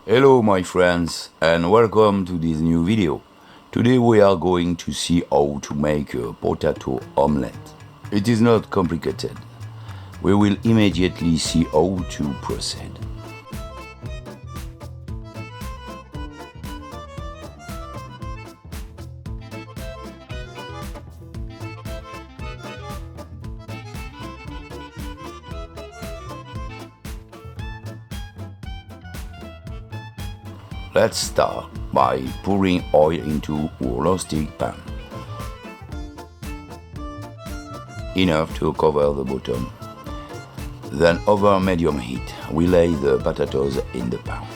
Hello my friends and welcome to this new video. Today we are going to see how to make a potato omelette. It is not complicated. We will immediately see how to proceed. Let's start by pouring oil into our non-stick pan, enough to cover the bottom. Then over medium heat, we lay the potatoes in the pan.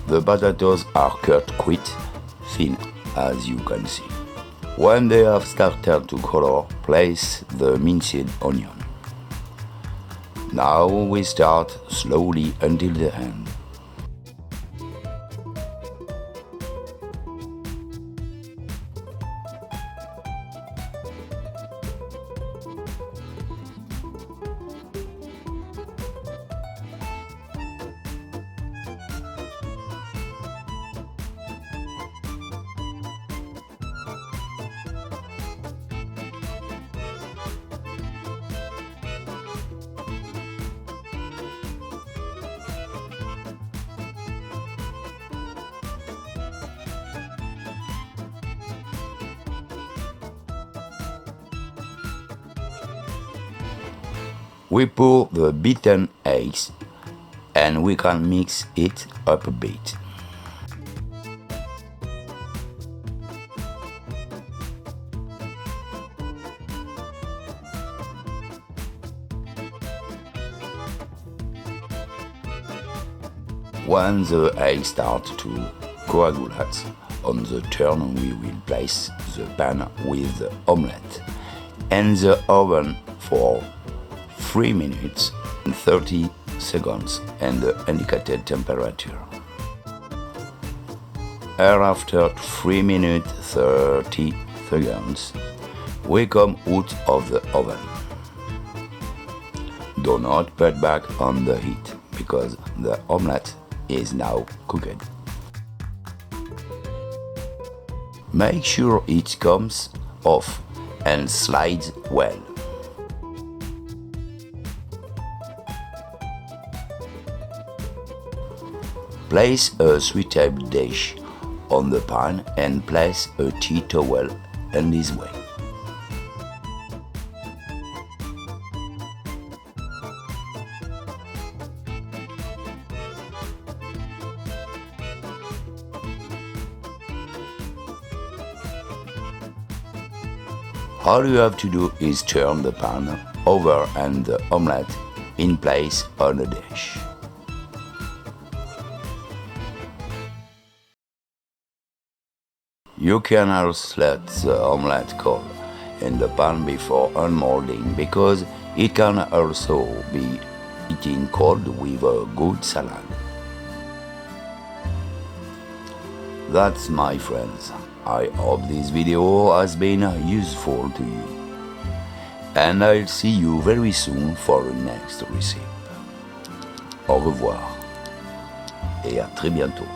The potatoes are cut quite thin, as you can see. When they have started to color, place the minced onion. Now we start slowly until the end. We pour the beaten eggs and we can mix it up a bit. When the eggs start to coagulate on the turn, we will place the pan with the omelette and the oven for 3 minutes and 30 seconds and the indicated temperature. After 3 minutes 30 seconds, we come out of the oven. Do not put back on the heat because the omelette is now cooked. Make sure it comes off and slides well. Place a suitable dish on the pan and place a tea towel in this way. All you have to do is turn the pan over and the omelette in place on a dish. You can also let the omelette cool in the pan before unmolding because it can also be eaten cold with a good salad. That's my friends. I hope this video has been useful to you. And I'll see you very soon for the next recipe. Au revoir et à très bientôt.